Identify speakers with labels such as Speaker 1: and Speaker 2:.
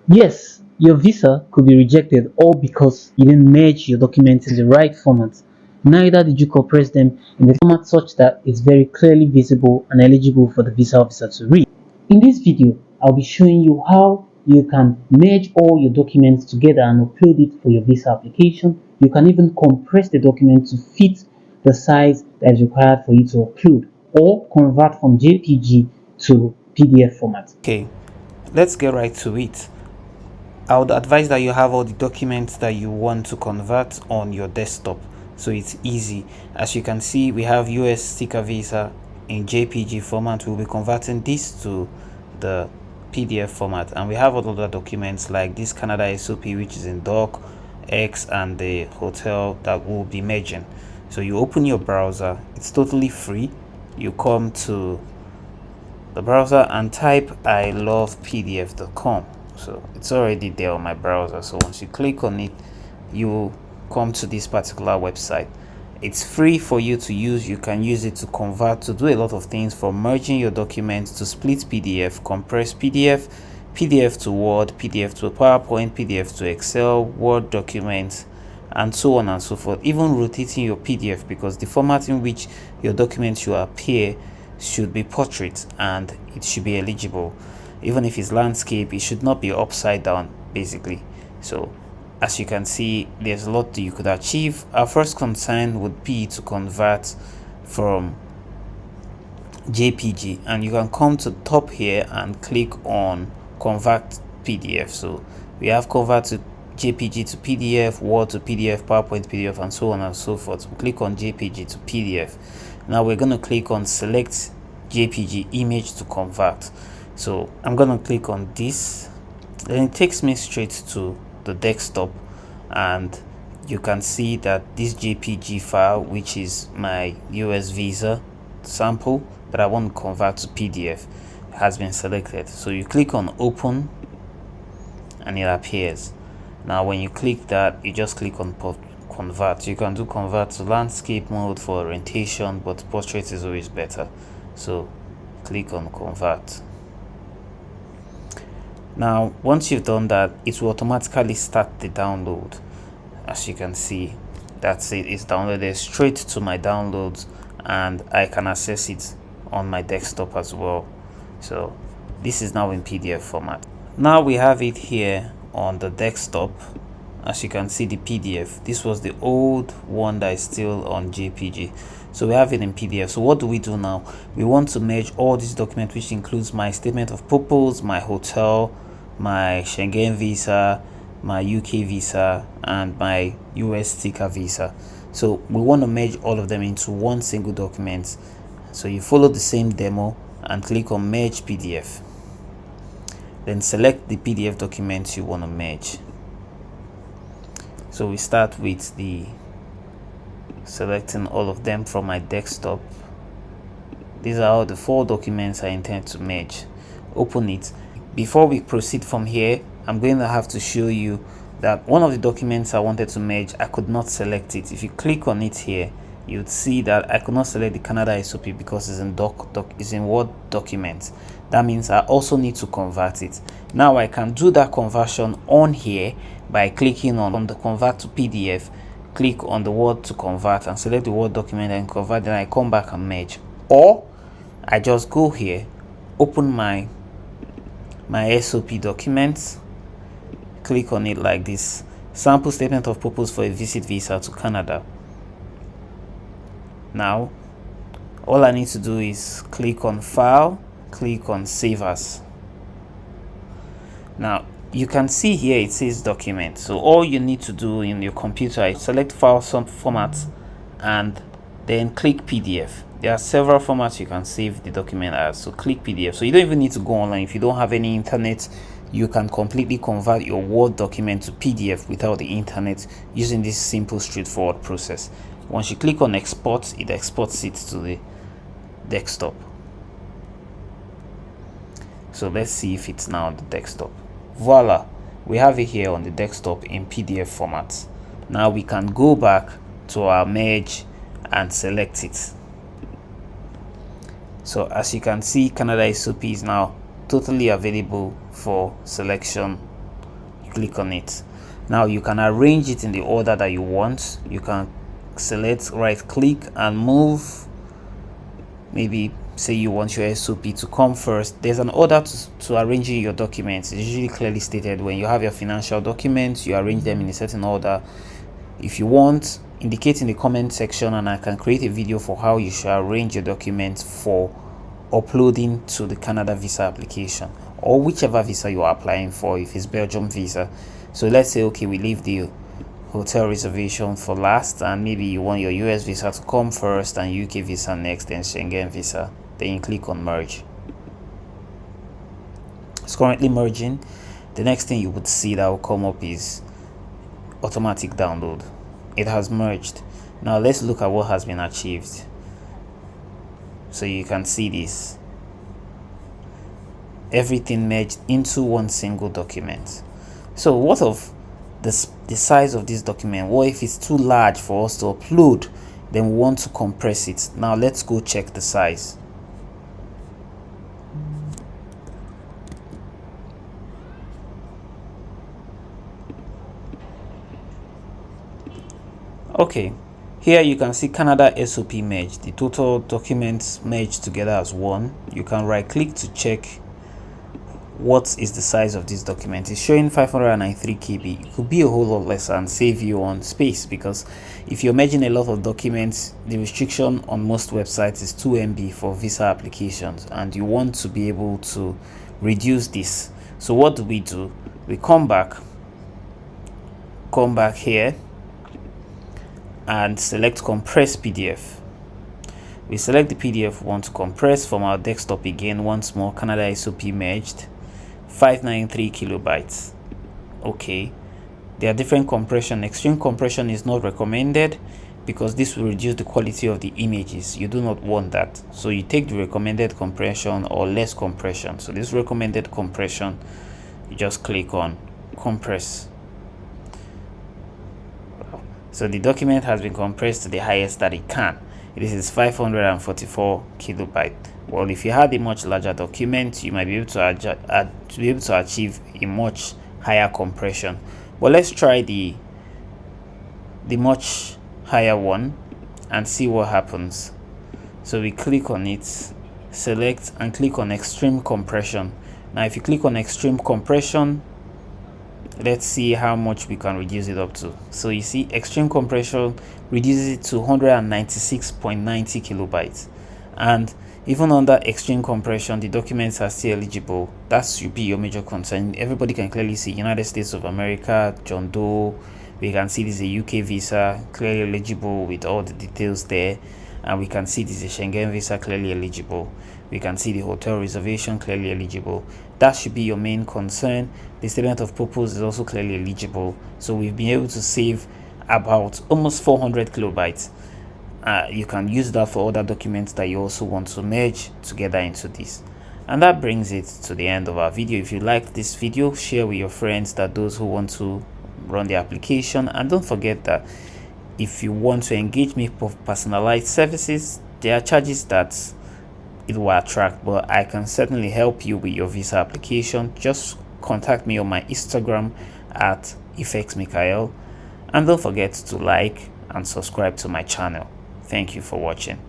Speaker 1: Yes, your visa could be rejected all because you didn't merge your documents in the right format. Neither did you compress them in the format such that it's very clearly visible and eligible for the visa officer to read. In this video, I'll be showing you how you can merge all your documents together and upload it for your visa application. You can even compress the document to fit the size that is required for you to upload or convert from JPG to PDF format.
Speaker 2: Okay, let's get right to it. I would advise that you have all the documents that you want to convert on your desktop, so it's easy. As you can see, we have US sticker visa in JPG format. We'll be converting this to the PDF format, and we have other documents like this Canada SOP, which is in doc X, and the hotel that will be merging. So you open your browser, it's totally free. You come to the browser and type ilovepdf.com. So it's already there on my browser. So once you click on it, you come to this particular website. It's free for you to use. You can use it to convert, to do a lot of things, from merging your documents to split PDF, compress PDF, PDF to Word, PDF to PowerPoint, PDF to Excel, Word documents, and so on and so forth. Even rotating your PDF, because the format in which your document should appear should be portrait and it should be eligible. Even if it's landscape, it should not be upside down, basically. So as you can see, there's a lot that you could achieve. Our first concern would be to convert from JPG, and you can come to the top here and click on convert PDF. So we have convert to JPG to PDF, Word to PDF, PowerPoint PDF, and so on and so forth. We click on JPG to PDF. Now we're going to click on select JPG image to convert. So I'm going to click on this, then it takes me straight to the desktop, and you can see that this JPG file, which is my US visa sample that I want to convert to PDF, has been selected. So you click on open and it appears. Now when you click that, you just click on convert. You can do convert to landscape mode for orientation, but portrait is always better. So click on convert. Now once you've done that, it will automatically start the download. As you can see, that's it. It's downloaded straight to my downloads, and I can access it on my desktop as well. So this is now in PDF format. Now we have it here on the desktop. As you can see, the PDF, this was the old one that is still on JPG, so we have it in PDF. So what do we do now? We want to merge all these documents, which includes my statement of purpose, my hotel, my Schengen visa, my UK visa, and my US sticker visa. So we want to merge all of them into one single document. So you follow the same demo and click on merge PDF, then select the PDF documents you want to merge. So we start with the selecting all of them from my desktop. These are all the 4 documents I intend to merge. Open it. Before we proceed from here, I'm going to have to show you that one of the documents I wanted to merge, I could not select it. If you click on it here, you'd see that I could not select the Canada SOP because it's in it's in Word document. That means I also need to convert it. Now I can do that conversion on here by clicking on the convert to PDF, click on the Word to convert and select the Word document and convert, then I come back and merge. Or I just go here, open my SOP documents, click on it like this, sample statement of purpose for a visit visa to Canada. Now all I need to do is click on file, click on save as. Now you can see here it says document, so all you need to do in your computer is select file format and then click PDF. There are several formats you can save the document as, so click PDF. So you don't even need to go online. If you don't have any internet, you can completely convert your Word document to PDF without the internet using this simple straightforward process. Once you click on export, it exports it to the desktop. So let's see if it's now on the desktop. Voila, we have it here on the desktop in PDF format. Now we can go back to our merge and select it. So as you can see, Canada SOP is now totally available for selection click on it. Now you can arrange it in the order that you want. You can select, right click and move. Maybe say you want your SOP to come first. There's an order to arranging your documents. It's usually clearly stated. When you have your financial documents, you arrange them in a certain order. If you want, indicate in the comment section and I can create a video for how you should arrange your documents for uploading to the Canada visa application, or whichever visa you are applying for. If it's Belgium visa, so let's say okay, we leave the hotel reservation for last, and maybe you want your US visa to come first and UK visa next, then Schengen visa. Then you click on merge. It's currently merging. The next thing you would see that will come up is automatic download. It has merged. Now let's look at what has been achieved. So you can see this, everything merged into one single document. So what of the size of this document? What if it's too large for us to upload, then we want to compress it? Now let's go check the size. Okay, here you can see Canada SOP merged. The total documents merged together as one. You can right click to check what is the size of this document. It's showing 593 KB. It could be a whole lot less and save you on space, because if you're merging a lot of documents, the restriction on most websites is 2 MB for visa applications, and you want to be able to reduce this. So what do? We come back here and select compress PDF. We select the PDF we want to compress from our desktop again. Once more, Canada SOP merged, 593 kilobytes. Okay, there are different compression. Extreme compression is not recommended because this will reduce the quality of the images. You do not want that, so you take the recommended compression or less compression. So this recommended compression, you just click on compress. So the document has been compressed to the highest that it can. This is 544 kilobyte. Well, if you had a much larger document, you might be able to achieve a much higher compression. But let's try the much higher one and see what happens. So we click on it, select and click on extreme compression. Now if you click on extreme compression, let's see how much we can reduce it up to. So you see extreme compression reduces it to 196.90 kilobytes, and even under extreme compression the documents are still eligible. That should be your major concern. Everybody can clearly see United States of America, John Doe. We can see this is a UK visa, clearly eligible with all the details there, and we can see this is a Schengen visa, clearly eligible. We can see the hotel reservation, clearly eligible. That should be your main concern. The statement of purpose is also clearly eligible. So we've been able to save about almost 400 kilobytes. You can use that for other documents that you also want to merge together into this. And that brings it to the end of our video. If you liked this video, share with your friends, that those who want to run the application. And don't forget that if you want to engage me for personalized services, there are charges that it will attract, but I can certainly help you with your visa application. Just contact me on my Instagram at Ifechukwu, and don't forget to like and subscribe to my channel. Thank you for watching.